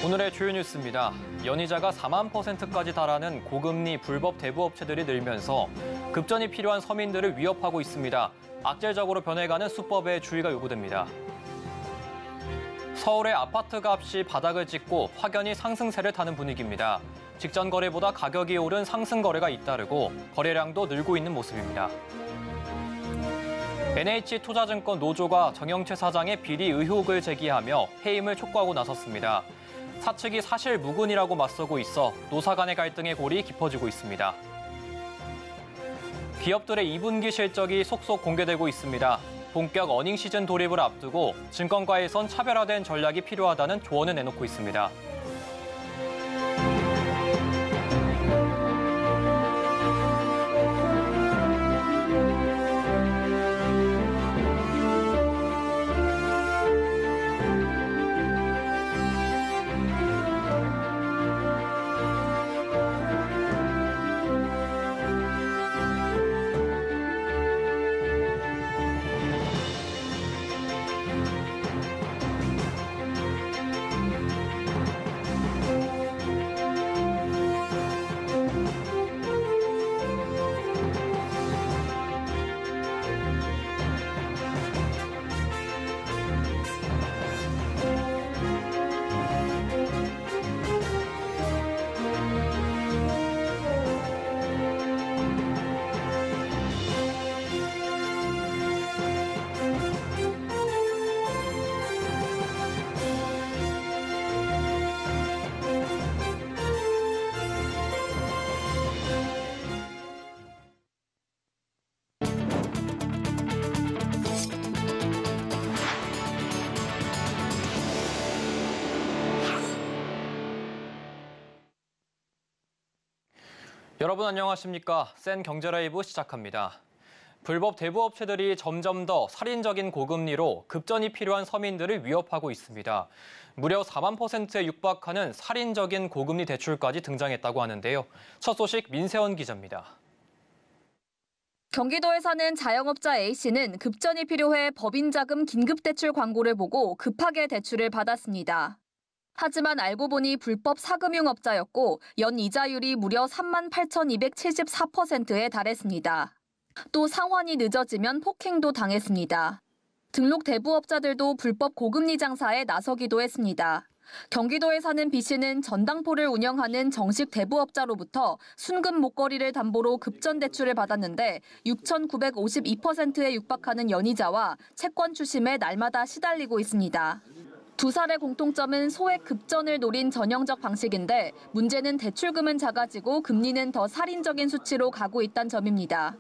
오늘의 주요 뉴스입니다. 연이자가 4만%까지 달하는 고금리 불법 대부업체들이 늘면서 급전이 필요한 서민들을 위협하고 있습니다. 악재적으로 변해가는 수법에 주의가 요구됩니다. 서울의 아파트 값이 바닥을 찍고 확연히 상승세를 타는 분위기입니다. 직전 거래보다 가격이 오른 상승 거래가 잇따르고 거래량도 늘고 있는 모습입니다. NH투자증권 노조가 정영채 사장의 비리 의혹을 제기하며 해임을 촉구하고 나섰습니다. 사측이 사실 무근이라고 맞서고 있어 노사 간의 갈등의 골이 깊어지고 있습니다. 기업들의 2분기 실적이 속속 공개되고 있습니다. 본격 어닝 시즌 돌입을 앞두고 증권가에선 차별화된 전략이 필요하다는 조언을 내놓고 있습니다. 여러분 안녕하십니까? 센 경제라이브 시작합니다. 불법 대부업체들이 점점 더 살인적인 고금리로 급전이 필요한 서민들을 위협하고 있습니다. 무려 4만%에 육박하는 살인적인 고금리 대출까지 등장했다고 하는데요. 첫 소식 민세원 기자입니다. 경기도에 사는 자영업자 A씨는 급전이 필요해 법인자금 긴급대출 광고를 보고 급하게 대출을 받았습니다. 하지만 알고 보니 불법 사금융업자였고 연 이자율이 무려 38,274%에 달했습니다. 또 상환이 늦어지면 폭행도 당했습니다. 등록 대부업자들도 불법 고금리 장사에 나서기도 했습니다. 경기도에 사는 B씨는 전당포를 운영하는 정식 대부업자로부터 순금 목걸이를 담보로 급전 대출을 받았는데 6,952%에 육박하는 연이자와 채권 추심에 날마다 시달리고 있습니다. 두 사례 공통점은 소액 급전을 노린 전형적 방식인데 문제는 대출금은 작아지고 금리는 더 살인적인 수치로 가고 있다는 점입니다.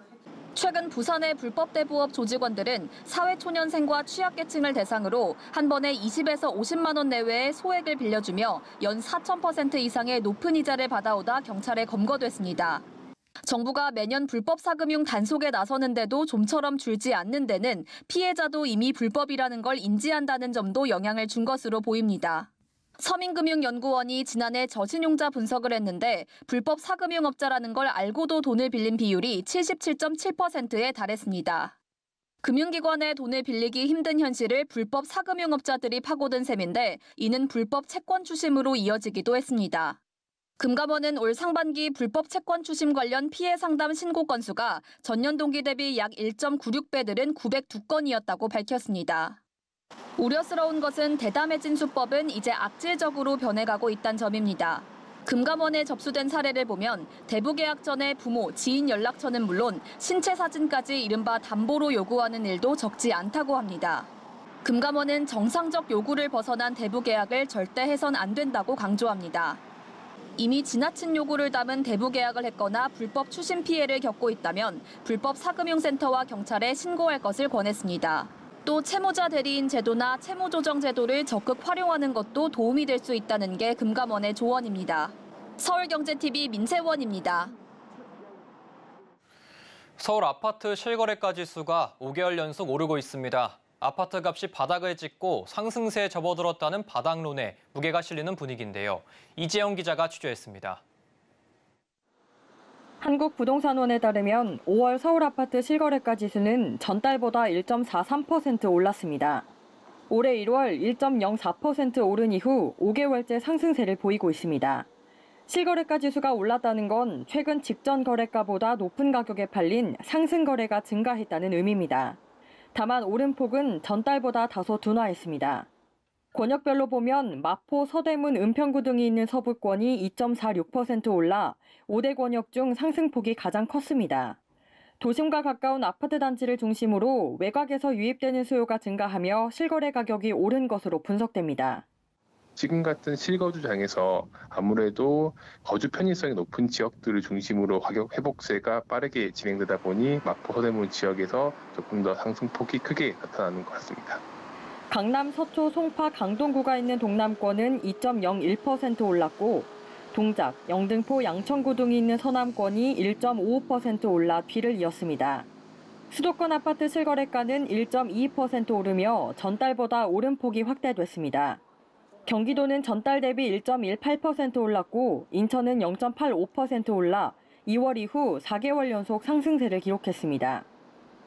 최근 부산의 불법 대부업 조직원들은 사회초년생과 취약계층을 대상으로 한 번에 20에서 50만 원 내외의 소액을 빌려주며 연 4,000% 이상의 높은 이자를 받아오다 경찰에 검거됐습니다. 정부가 매년 불법 사금융 단속에 나서는데도 좀처럼 줄지 않는 데는 피해자도 이미 불법이라는 걸 인지한다는 점도 영향을 준 것으로 보입니다. 서민금융연구원이 지난해 저신용자 분석을 했는데 불법 사금융업자라는 걸 알고도 돈을 빌린 비율이 77.7%에 달했습니다. 금융기관에 돈을 빌리기 힘든 현실을 불법 사금융업자들이 파고든 셈인데 이는 불법 채권 추심으로 이어지기도 했습니다. 금감원은 올 상반기 불법 채권 추심 관련 피해 상담 신고 건수가 전년 동기 대비 약 1.96배 늘은 902건이었다고 밝혔습니다. 우려스러운 것은 대담해진 수법은 이제 악질적으로 변해가고 있다는 점입니다. 금감원에 접수된 사례를 보면 대부 계약 전에 부모, 지인 연락처는 물론 신체 사진까지 이른바 담보로 요구하는 일도 적지 않다고 합니다. 금감원은 정상적 요구를 벗어난 대부 계약을 절대 해선 안 된다고 강조합니다. 이미 지나친 요구를 담은 대부 계약을 했거나 불법 추심 피해를 겪고 있다면 불법 사금융센터와 경찰에 신고할 것을 권했습니다. 또 채무자 대리인 제도나 채무조정 제도를 적극 활용하는 것도 도움이 될 수 있다는 게 금감원의 조언입니다. 서울경제TV 민세원입니다. 서울 아파트 실거래가 지수가 5개월 연속 오르고 있습니다. 아파트 값이 바닥을 찍고 상승세에 접어들었다는 바닥론에 무게가 실리는 분위기인데요. 이재영 기자가 취재했습니다. 한국부동산원에 따르면 5월 서울 아파트 실거래가 지수는 전달보다 1.43% 올랐습니다. 올해 1월 1.04% 오른 이후 5개월째 상승세를 보이고 있습니다. 실거래가 지수가 올랐다는 건 최근 직전 거래가보다 높은 가격에 팔린 상승 거래가 증가했다는 의미입니다. 다만 오름폭은 전달보다 다소 둔화했습니다. 권역별로 보면 마포, 서대문, 은평구 등이 있는 서부권이 2.46% 올라 5대 권역 중 상승폭이 가장 컸습니다. 도심과 가까운 아파트 단지를 중심으로 외곽에서 유입되는 수요가 증가하며 실거래 가격이 오른 것으로 분석됩니다. 지금 같은 실거주장에서 아무래도 거주 편의성이 높은 지역들을 중심으로 가격 회복세가 빠르게 진행되다 보니 마포, 서대문 지역에서 조금 더 상승폭이 크게 나타나는 것 같습니다. 강남, 서초, 송파, 강동구가 있는 동남권은 2.01% 올랐고 동작, 영등포, 양천구 등이 있는 서남권이 1.55% 올라 뒤를 이었습니다. 수도권 아파트 실거래가는 1.22% 오르며 전달보다 오름폭이 확대됐습니다. 경기도는 전달 대비 1.18% 올랐고 인천은 0.85% 올라 2월 이후 4개월 연속 상승세를 기록했습니다.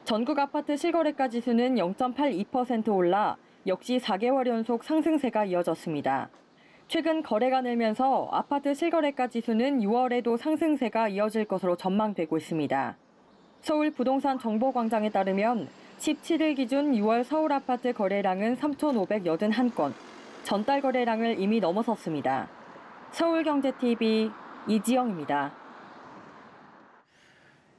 전국 아파트 실거래가 지수는 0.82% 올라 역시 4개월 연속 상승세가 이어졌습니다. 최근 거래가 늘면서 아파트 실거래가 지수는 6월에도 상승세가 이어질 것으로 전망되고 있습니다. 서울 부동산 정보광장에 따르면 17일 기준 6월 서울 아파트 거래량은 3,581건, 전달 거래량을 이미 넘어섰습니다. 서울경제TV 이지영입니다.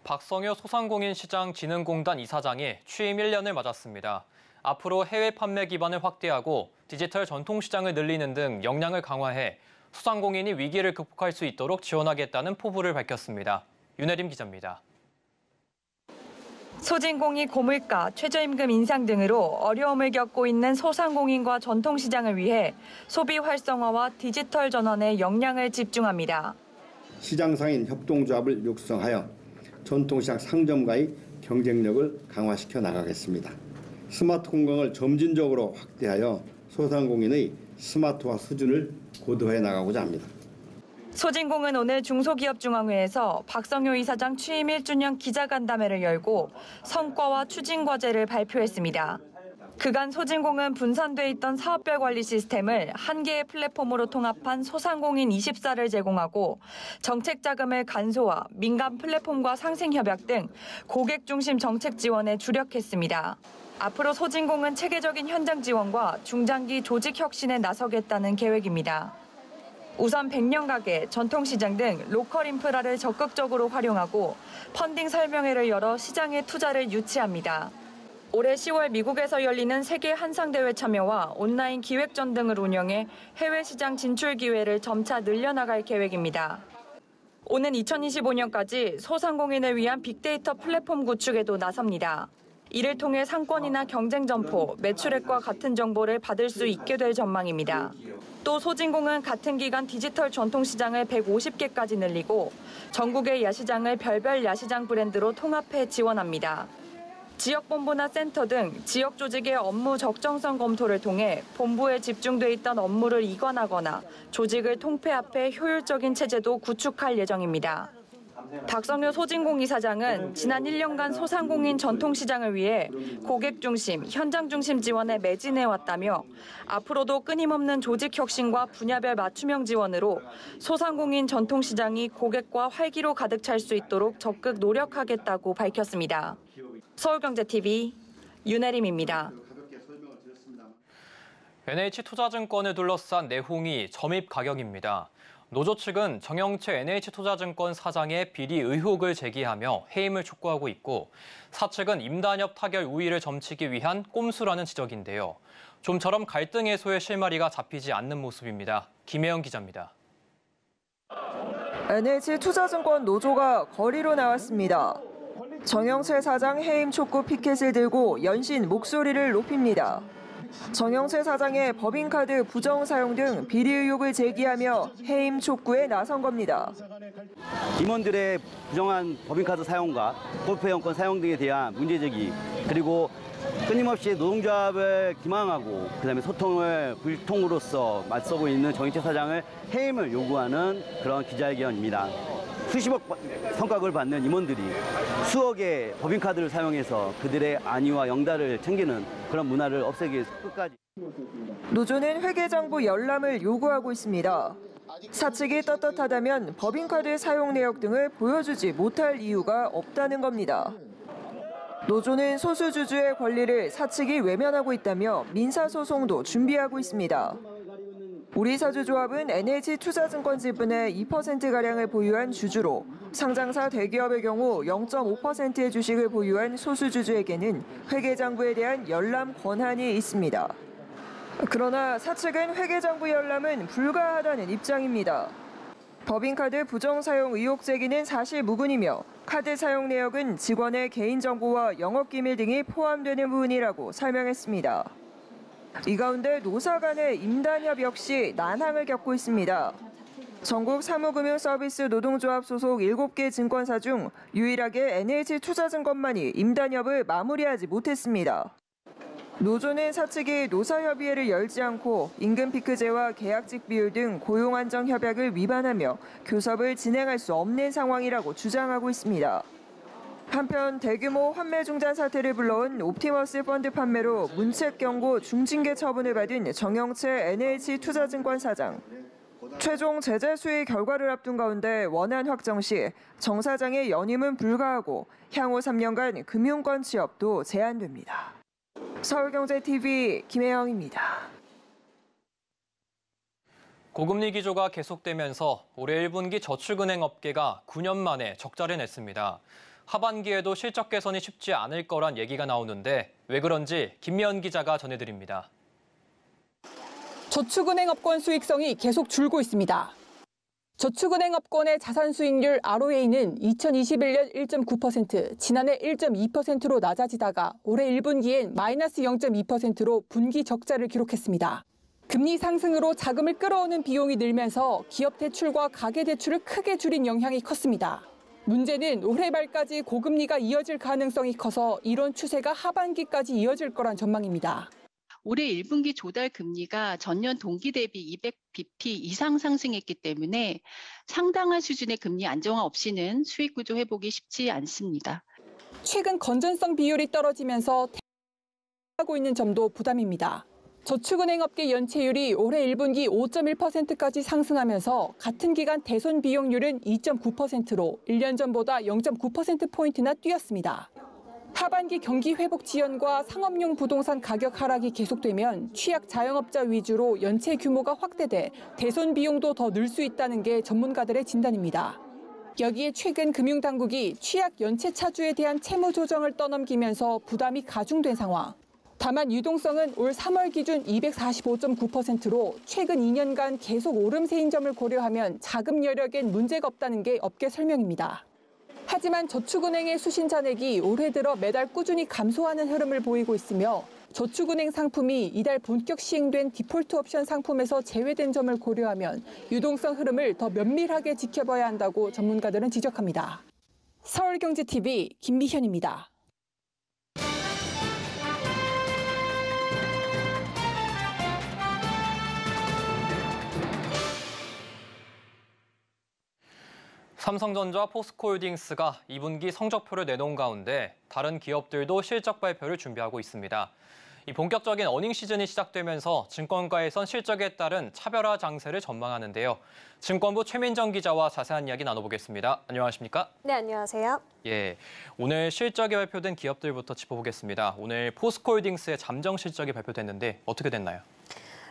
박성효 소상공인시장진흥공단 이사장이 취임 1년을 맞았습니다. 앞으로 해외 판매 기반을 확대하고 디지털 전통시장을 늘리는 등 역량을 강화해 소상공인이 위기를 극복할 수 있도록 지원하겠다는 포부를 밝혔습니다. 윤혜림 기자입니다. 소진공이 고물가, 최저임금 인상 등으로 어려움을 겪고 있는 소상공인과 전통시장을 위해 소비 활성화와 디지털 전환에 역량을 집중합니다. 시장상인 협동조합을 육성하여 전통시장 상점과의 경쟁력을 강화시켜 나가겠습니다. 스마트 공간을 점진적으로 확대하여 소상공인의 스마트화 수준을 고도화해 나가고자 합니다. 소진공은 오늘 중소기업중앙회에서 박성효 이사장 취임 1주년 기자간담회를 열고 성과와 추진 과제를 발표했습니다. 그간 소진공은 분산돼 있던 사업별 관리 시스템을 한 개의 플랫폼으로 통합한 소상공인 24를 제공하고 정책 자금을 간소화, 민간 플랫폼과 상생협약 등 고객 중심 정책 지원에 주력했습니다. 앞으로 소진공은 체계적인 현장 지원과 중장기 조직 혁신에 나서겠다는 계획입니다. 우선 100년 가게, 전통시장 등 로컬 인프라를 적극적으로 활용하고 펀딩 설명회를 열어 시장에 투자를 유치합니다. 올해 10월 미국에서 열리는 세계 한상대회 참여와 온라인 기획전 등을 운영해 해외 시장 진출 기회를 점차 늘려나갈 계획입니다. 오는 2025년까지 소상공인을 위한 빅데이터 플랫폼 구축에도 나섭니다. 이를 통해 상권이나 경쟁 점포, 매출액과 같은 정보를 받을 수 있게 될 전망입니다. 또 소진공은 같은 기간 디지털 전통시장을 150개까지 늘리고 전국의 야시장을 별별 야시장 브랜드로 통합해 지원합니다. 지역본부나 센터 등 지역 조직의 업무 적정성 검토를 통해 본부에 집중돼 있던 업무를 이관하거나 조직을 통폐합해 효율적인 체제도 구축할 예정입니다. 박성효 소진공 이사장은 지난 1년간 소상공인 전통시장을 위해 고객 중심, 현장 중심 지원에 매진해왔다며 앞으로도 끊임없는 조직 혁신과 분야별 맞춤형 지원으로 소상공인 전통시장이 고객과 활기로 가득 찰 수 있도록 적극 노력하겠다고 밝혔습니다. 서울경제TV 윤혜림입니다. NH투자증권을 둘러싼 내홍이 점입 가격입니다. 노조 측은 정영채 NH투자증권 사장의 비리 의혹을 제기하며 해임을 촉구하고 있고 사측은 임단협 타결 우위를 점치기 위한 꼼수라는 지적인데요. 좀처럼 갈등 해소의 실마리가 잡히지 않는 모습입니다. 김혜영 기자입니다. NH투자증권 노조가 거리로 나왔습니다. 정영채 사장 해임 촉구 피켓을 들고 연신 목소리를 높입니다. 정영채 사장의 법인카드 부정 사용 등 비리 의혹을 제기하며 해임 촉구에 나선 겁니다. 임원들의 부정한 법인카드 사용과 골프회원권 사용 등에 대한 문제제기, 그리고 끊임없이 노동조합을 기망하고 그다음에 소통을 불통으로써 맞서고 있는 정영채 사장을 해임을 요구하는 그런 기자회견입니다. 수십억 성과급을 받는 임원들이 수억의 법인카드를 사용해서 그들의 안위와 영달을 챙기는 그런 문화를 없애기 위해서 끝까지. 노조는 회계장부 열람을 요구하고 있습니다. 사측이 떳떳하다면 법인카드 사용 내역 등을 보여주지 못할 이유가 없다는 겁니다. 노조는 소수주주의 권리를 사측이 외면하고 있다며 민사소송도 준비하고 있습니다. 우리사주조합은 NH투자증권 지분의 2%가량을 보유한 주주로 상장사 대기업의 경우 0.5%의 주식을 보유한 소수주주에게는 회계장부에 대한 열람 권한이 있습니다. 그러나 사측은 회계장부 열람은 불가하다는 입장입니다. 법인카드 부정사용 의혹 제기는 사실무근이며 카드 사용 내역은 직원의 개인정보와 영업기밀 등이 포함되는 부분이라고 설명했습니다. 이 가운데 노사 간의 임단협 역시 난항을 겪고 있습니다. 전국 사무금융서비스 노동조합 소속 7개 증권사 중 유일하게 NH투자증권만이 임단협을 마무리하지 못했습니다. 노조는 사측이 노사협의회를 열지 않고 임금 피크제와 계약직 비율 등 고용안정 협약을 위반하며 교섭을 진행할 수 없는 상황이라고 주장하고 있습니다. 한편 대규모 환매 중단 사태를 불러온 옵티머스 펀드 판매로 문책 경고 중징계 처분을 받은 정영채 NH투자증권 사장. 최종 제재 수의 결과를 앞둔 가운데 원안 확정 시 정 사장의 연임은 불가하고 향후 3년간 금융권 취업도 제한됩니다. 서울경제TV 김혜영입니다. 고금리 기조가 계속되면서 올해 1분기 저축은행 업계가 9년 만에 적자를 냈습니다. 하반기에도 실적 개선이 쉽지 않을 거란 얘기가 나오는데 왜 그런지 김미연 기자가 전해드립니다. 저축은행 업권 수익성이 계속 줄고 있습니다. 저축은행 업권의 자산 수익률 ROA는 2021년 1.9%, 지난해 1.2%로 낮아지다가 올해 1분기엔 마이너스 0.2%로 분기 적자를 기록했습니다. 금리 상승으로 자금을 끌어오는 비용이 늘면서 기업 대출과 가계 대출을 크게 줄인 영향이 컸습니다. 문제는 올해 말까지 고금리가 이어질 가능성이 커서 이런 추세가 하반기까지 이어질 거란 전망입니다. 올해 1분기 조달 금리가 전년 동기 대비 200bp 이상 상승했기 때문에 상당한 수준의 금리 안정화 없이는 수익 구조 회복이 쉽지 않습니다. 최근 건전성 비율이 떨어지면서 하고 있는 점도 부담입니다. 저축은행 업계 연체율이 올해 1분기 5.1%까지 상승하면서 같은 기간 대손 비용률은 2.9%로 1년 전보다 0.9%포인트나 뛰었습니다. 하반기 경기 회복 지연과 상업용 부동산 가격 하락이 계속되면 취약 자영업자 위주로 연체 규모가 확대돼 대손 비용도 더 늘 수 있다는 게 전문가들의 진단입니다. 여기에 최근 금융당국이 취약 연체 차주에 대한 채무 조정을 떠넘기면서 부담이 가중된 상황. 다만 유동성은 올 3월 기준 245.9%로 최근 2년간 계속 오름세인 점을 고려하면 자금 여력엔 문제가 없다는 게 업계 설명입니다. 하지만 저축은행의 수신 잔액이 올해 들어 매달 꾸준히 감소하는 흐름을 보이고 있으며 저축은행 상품이 이달 본격 시행된 디폴트 옵션 상품에서 제외된 점을 고려하면 유동성 흐름을 더 면밀하게 지켜봐야 한다고 전문가들은 지적합니다. 서울경제TV 김미현입니다. 삼성전자, 포스코홀딩스가 2분기 성적표를 내놓은 가운데 다른 기업들도 실적 발표를 준비하고 있습니다. 이 본격적인 어닝 시즌이 시작되면서 증권가에선 실적에 따른 차별화 장세를 전망하는데요. 증권부 최민정 기자와 자세한 이야기 나눠보겠습니다. 안녕하십니까? 네, 안녕하세요. 예, 오늘 실적이 발표된 기업들부터 짚어보겠습니다. 오늘 포스코홀딩스의 잠정 실적이 발표됐는데 어떻게 됐나요?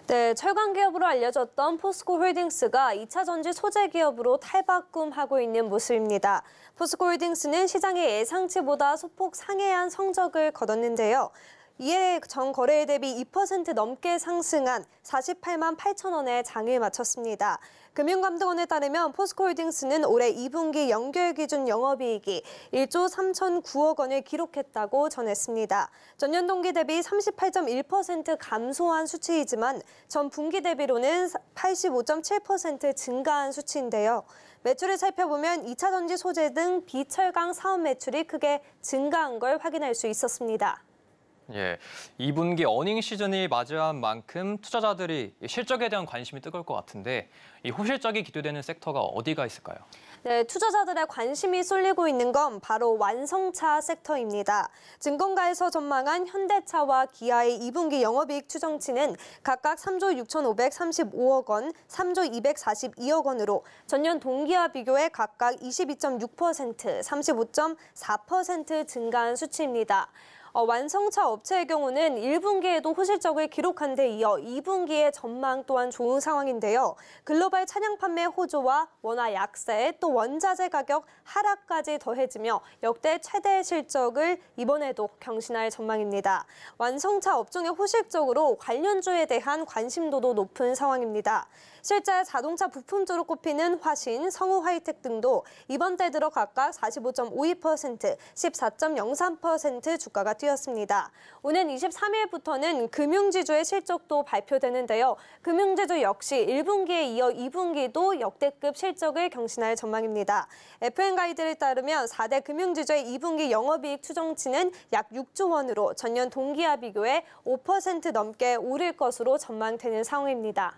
네, 철강 기업으로 알려졌던 포스코홀딩스가 2차 전지 소재 기업으로 탈바꿈하고 있는 모습입니다. 포스코홀딩스는 시장의 예상치보다 소폭 상회한 성적을 거뒀는데요. 이에 전 거래일 대비 2% 넘게 상승한 48만 8천 원에 장을 마쳤습니다. 금융감독원에 따르면 포스코홀딩스는 올해 2분기 연결 기준 영업이익이 1조 3,009억 원을 기록했다고 전했습니다. 전년 동기 대비 38.1% 감소한 수치이지만 전 분기 대비로는 85.7% 증가한 수치인데요. 매출을 살펴보면 2차 전지 소재 등 비철강 사업 매출이 크게 증가한 걸 확인할 수 있었습니다. 예, 2분기 어닝 시즌이 맞이한 만큼 투자자들이 실적에 대한 관심이 뜨거울 것 같은데 이 호실적이 기대되는 섹터가 어디가 있을까요? 네, 투자자들의 관심이 쏠리고 있는 건 바로 완성차 섹터입니다. 증권가에서 전망한 현대차와 기아의 2분기 영업이익 추정치는 각각 3조 6,535억 원, 3조 242억 원으로 전년 동기와 비교해 각각 22.6%, 35.4% 증가한 수치입니다. 완성차 업체의 경우는 1분기에도 호실적을 기록한 데 이어 2분기의 전망 또한 좋은 상황인데요. 글로벌 차량 판매 호조와 원화 약세 또 원자재 가격 하락까지 더해지며 역대 최대 실적을 이번에도 경신할 전망입니다. 완성차 업종의 호실적으로 관련주에 대한 관심도도 높은 상황입니다. 실제 자동차 부품주로 꼽히는 화신, 성우 하이텍 등도 이번 달 들어 각각 45.52%, 14.03% 주가가 뛰었습니다. 오는 23일부터는 금융지주의 실적도 발표되는데요. 금융지주 역시 1분기에 이어 2분기도 역대급 실적을 경신할 전망입니다. FN가이드를 따르면 4대 금융지주의 2분기 영업이익 추정치는 약 6조 원으로 전년 동기와 비교해 5% 넘게 오를 것으로 전망되는 상황입니다.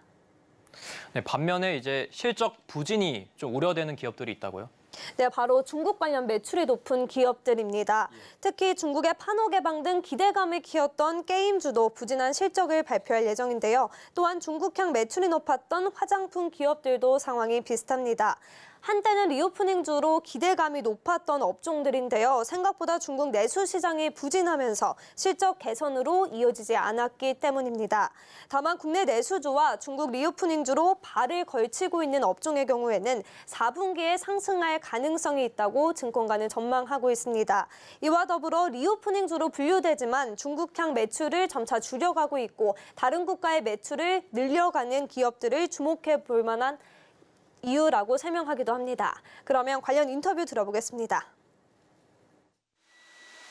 네, 반면에 이제 실적 부진이 좀 우려되는 기업들이 있다고요? 네, 바로 중국 관련 매출이 높은 기업들입니다. 특히 중국의 판호 개방 등 기대감을 키웠던 게임주도 부진한 실적을 발표할 예정인데요. 또한 중국향 매출이 높았던 화장품 기업들도 상황이 비슷합니다. 한때는 리오프닝주로 기대감이 높았던 업종들인데요. 생각보다 중국 내수 시장이 부진하면서 실적 개선으로 이어지지 않았기 때문입니다. 다만 국내 내수주와 중국 리오프닝주로 발을 걸치고 있는 업종의 경우에는 4분기에 상승할 가능성이 있다고 증권가는 전망하고 있습니다. 이와 더불어 리오프닝주로 분류되지만 중국향 매출을 점차 줄여가고 있고 다른 국가의 매출을 늘려가는 기업들을 주목해 볼 만한 이유라고 설명하기도 합니다. 그러면 관련 인터뷰 들어보겠습니다.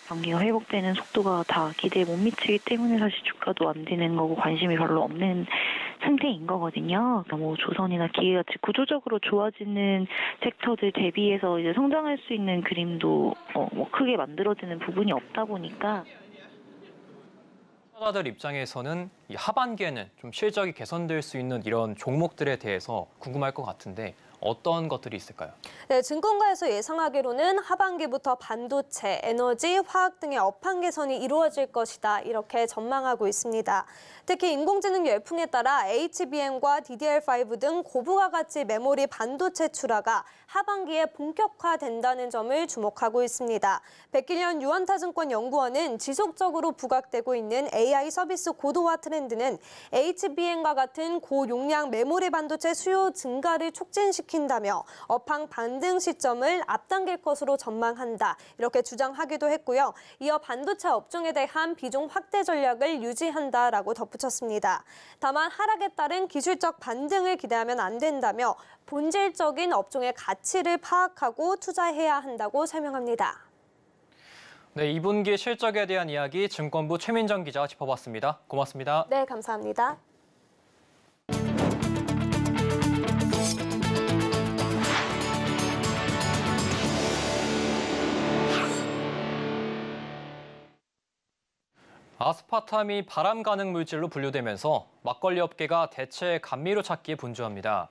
경기가 회복되는 속도가 다 기대에 못 미치기 때문에 사실 주가도 안 되는 거고 관심이 별로 없는 상태인 거거든요. 뭐 조선이나 기계같이 구조적으로 좋아지는 섹터들 대비해서 이제 성장할 수 있는 그림도 뭐 크게 만들어지는 부분이 없다 보니까 투자자들 입장에서는 이 하반기에는 좀 실적이 개선될 수 있는 이런 종목들에 대해서 궁금할 것 같은데 어떤 것들이 있을까요? 네, 증권가에서 예상하기로는 하반기부터 반도체, 에너지, 화학 등의 업황 개선이 이루어질 것이다 이렇게 전망하고 있습니다. 특히 인공지능 열풍에 따라 HBM과 DDR5 등 고부가 가치 메모리 반도체 출하가 하반기에 본격화된다는 점을 주목하고 있습니다. 백길련 유한타증권 연구원은 지속적으로 부각되고 있는 AI 서비스 고도화 트렌드는 HBM과 같은 고용량 메모리 반도체 수요 증가를 촉진시킨다며 업황 반등 시점을 앞당길 것으로 전망한다. 이렇게 주장하기도 했고요. 이어 반도체 업종에 대한 비중 확대 전략을 유지한다라고 덧붙였습니다. 다만 하락에 따른 기술적 반등을 기대하면 안 된다며 본질적인 업종의 가치를 파악하고 투자해야 한다고 설명합니다. 네, 2분기 실적에 대한 이야기 증권부 최민정 기자가 짚어봤습니다. 고맙습니다. 네, 감사합니다. 아스파탐이 바람 가능 물질로 분류되면서 막걸리 업계가 대체 감미료 찾기에 분주합니다.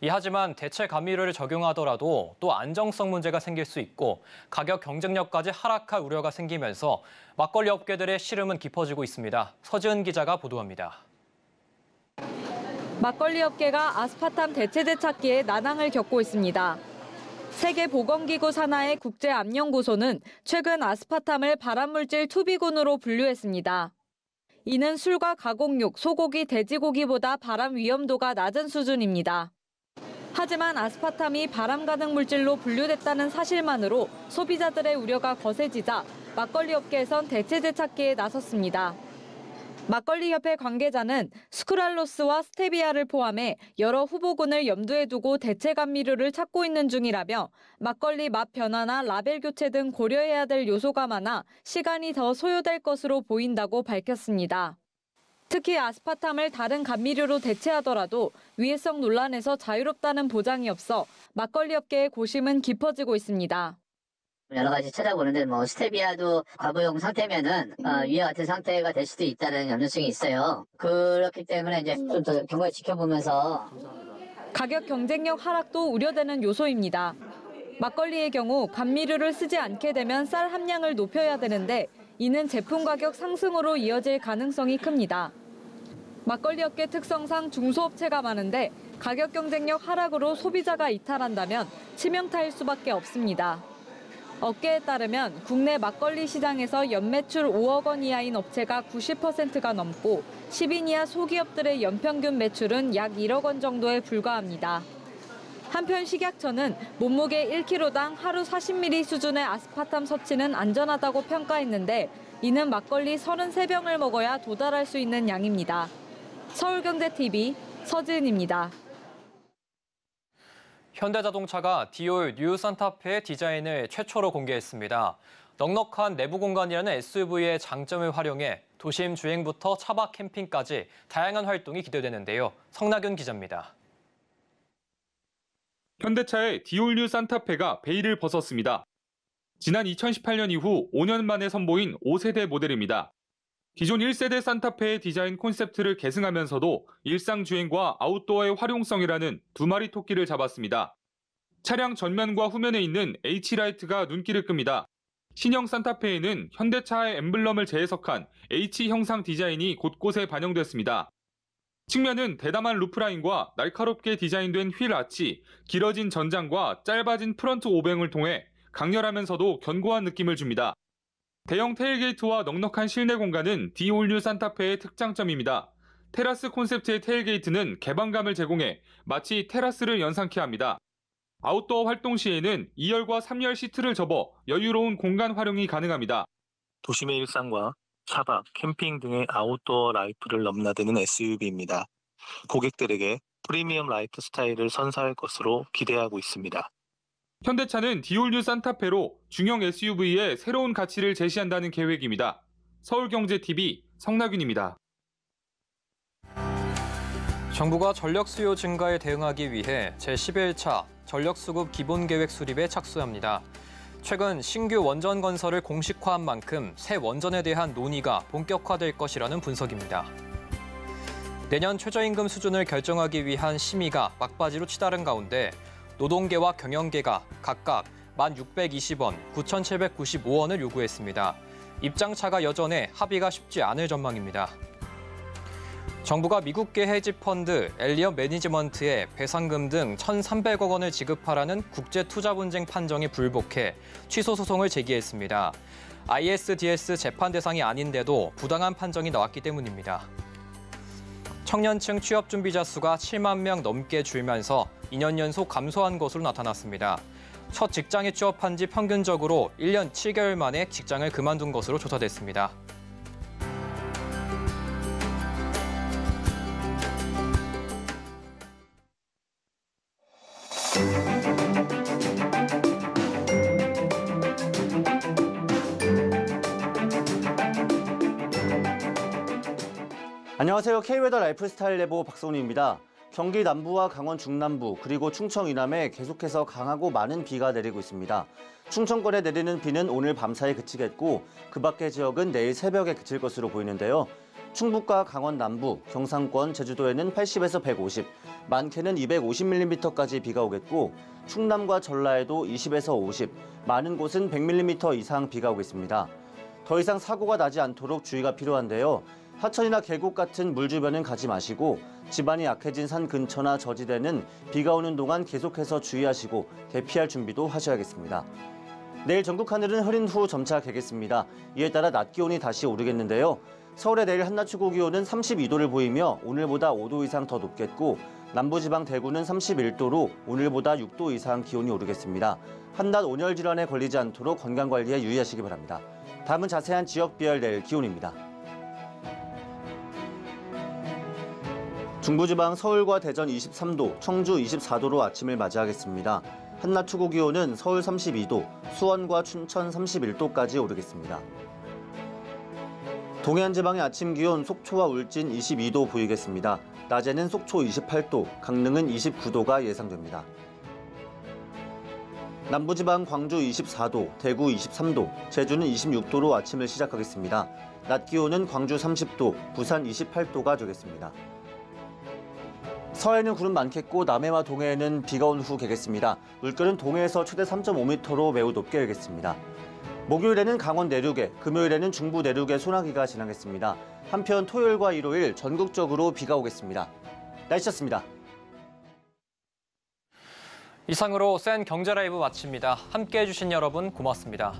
하지만 대체 감미료를 적용하더라도 또 안정성 문제가 생길 수 있고 가격 경쟁력까지 하락할 우려가 생기면서 막걸리 업계들의 시름은 깊어지고 있습니다. 서지은 기자가 보도합니다. 막걸리 업계가 아스파탐 대체제 찾기에 난항을 겪고 있습니다. 세계보건기구 산하의 국제암연구소는 최근 아스파탐을 발암물질 투비군으로 분류했습니다. 이는 술과 가공육, 소고기, 돼지고기보다 발암 위험도가 낮은 수준입니다. 하지만 아스파탐이 발암 가능 물질로 분류됐다는 사실만으로 소비자들의 우려가 거세지자 막걸리 업계에선 대체제 찾기에 나섰습니다. 막걸리협회 관계자는 스크랄로스와 스테비아를 포함해 여러 후보군을 염두에 두고 대체 감미료를 찾고 있는 중이라며 막걸리 맛 변화나 라벨 교체 등 고려해야 될 요소가 많아 시간이 더 소요될 것으로 보인다고 밝혔습니다. 특히 아스파탐을 다른 감미료로 대체하더라도 위해성 논란에서 자유롭다는 보장이 없어 막걸리 업계의 고심은 깊어지고 있습니다. 여러 가지 찾아보는데 스테비아도 과부용 상태면은 위와 같은 상태가 될 수도 있다는 염려성이 있어요. 그렇기 때문에 이제 좀 더 경과를 지켜보면서 가격 경쟁력 하락도 우려되는 요소입니다. 막걸리의 경우 감미료를 쓰지 않게 되면 쌀 함량을 높여야 되는데 이는 제품 가격 상승으로 이어질 가능성이 큽니다. 막걸리 업계 특성상 중소업체가 많은데 가격 경쟁력 하락으로 소비자가 이탈한다면 치명타일 수밖에 없습니다. 업계에 따르면 국내 막걸리 시장에서 연매출 5억 원 이하인 업체가 90%가 넘고 10인 이하 소기업들의 연평균 매출은 약 1억 원 정도에 불과합니다. 한편 식약처는 몸무게 1kg당 하루 40ml 수준의 아스파탐 섭취는 안전하다고 평가했는데 이는 막걸리 33병을 먹어야 도달할 수 있는 양입니다. 서울경제TV 서지은입니다. 현대자동차가 디올 뉴 산타페의 디자인을 최초로 공개했습니다. 넉넉한 내부 공간이라는 SUV의 장점을 활용해 도심 주행부터 차박 캠핑까지 다양한 활동이 기대되는데요. 성나균 기자입니다. 현대차의 디올 뉴 산타페가 베일을 벗었습니다. 지난 2018년 이후 5년 만에 선보인 5세대 모델입니다. 기존 1세대 산타페의 디자인 콘셉트를 계승하면서도 일상 주행과 아웃도어의 활용성이라는 두 마리 토끼를 잡았습니다. 차량 전면과 후면에 있는 H라이트가 눈길을 끕니다. 신형 산타페에는 현대차의 엠블럼을 재해석한 H 형상 디자인이 곳곳에 반영됐습니다. 측면은 대담한 루프라인과 날카롭게 디자인된 휠 아치, 길어진 전장과 짧아진 프런트 오뱅을 통해 강렬하면서도 견고한 느낌을 줍니다. 대형 테일게이트와 넉넉한 실내 공간은 디올 뉴 산타페의 특장점입니다. 테라스 콘셉트의 테일게이트는 개방감을 제공해 마치 테라스를 연상케 합니다. 아웃도어 활동 시에는 2열과 3열 시트를 접어 여유로운 공간 활용이 가능합니다. 도심의 일상과 차박, 캠핑 등의 아웃도어 라이프를 넘나드는 SUV입니다. 고객들에게 프리미엄 라이프 스타일을 선사할 것으로 기대하고 있습니다. 현대차는 디올 뉴 산타페로 중형 SUV의 새로운 가치를 제시한다는 계획입니다. 서울경제TV 성나균입니다. 정부가 전력 수요 증가에 대응하기 위해 제11차 전력수급 기본계획 수립에 착수합니다. 최근 신규 원전 건설을 공식화한 만큼 새 원전에 대한 논의가 본격화될 것이라는 분석입니다. 내년 최저임금 수준을 결정하기 위한 심의가 막바지로 치달은 가운데 노동계와 경영계가 각각 1,620원, 9,795원을 요구했습니다. 입장차가 여전해 합의가 쉽지 않을 전망입니다. 정부가 미국계 헤지펀드 엘리엇 매니지먼트에 배상금 등 1,300억 원을 지급하라는 국제투자분쟁 판정에 불복해 취소 소송을 제기했습니다. ISDS 재판 대상이 아닌데도 부당한 판정이 나왔기 때문입니다. 청년층 취업준비자 수가 7만 명 넘게 줄면서 2년 연속 감소한 것으로 나타났습니다. 첫 직장에 취업한 지 평균적으로 1년 7개월 만에 직장을 그만둔 것으로 조사됐습니다. 안녕하세요. K웨더 라이프스타일 레보 박성훈입니다. 경기 남부와 강원 중남부 그리고 충청 이남에 계속해서 강하고 많은 비가 내리고 있습니다. 충청권에 내리는 비는 오늘 밤사이 그치겠고 그 밖의 지역은 내일 새벽에 그칠 것으로 보이는데요. 충북과 강원 남부, 경상권, 제주도에는 80에서 150, 많게는 250mm까지 비가 오겠고 충남과 전라에도 20에서 50, 많은 곳은 100mm 이상 비가 오겠습니다. 더 이상 사고가 나지 않도록 주의가 필요한데요. 하천이나 계곡 같은 물 주변은 가지 마시고 지반이 약해진 산 근처나 저지대는 비가 오는 동안 계속해서 주의하시고 대피할 준비도 하셔야겠습니다. 내일 전국 하늘은 흐린 후 점차 개겠습니다. 이에 따라 낮 기온이 다시 오르겠는데요. 서울의 내일 한낮 최고 기온은 32도를 보이며 오늘보다 5도 이상 더 높겠고 남부지방 대구는 31도로 오늘보다 6도 이상 기온이 오르겠습니다. 한낮 온열 질환에 걸리지 않도록 건강관리에 유의하시기 바랍니다. 다음은 자세한 지역별 내일 기온입니다. 중부지방 서울과 대전 23도, 청주 24도로 아침을 맞이하겠습니다. 한낮 최고 기온은 서울 32도, 수원과 춘천 31도까지 오르겠습니다. 동해안 지방의 아침 기온 속초와 울진 22도 보이겠습니다. 낮에는 속초 28도, 강릉은 29도가 예상됩니다. 남부지방 광주 24도, 대구 23도, 제주는 26도로 아침을 시작하겠습니다. 낮 기온은 광주 30도, 부산 28도가 되겠습니다. 서해는 구름 많겠고 남해와 동해에는 비가 온 후 개겠습니다. 물결은 동해에서 최대 3.5m로 매우 높게 일겠습니다. 목요일에는 강원 내륙에, 금요일에는 중부 내륙에 소나기가 지나겠습니다. 한편 토요일과 일요일 전국적으로 비가 오겠습니다. 날씨였습니다. 이상으로 센 경제라이브 마칩니다. 함께해 주신 여러분 고맙습니다.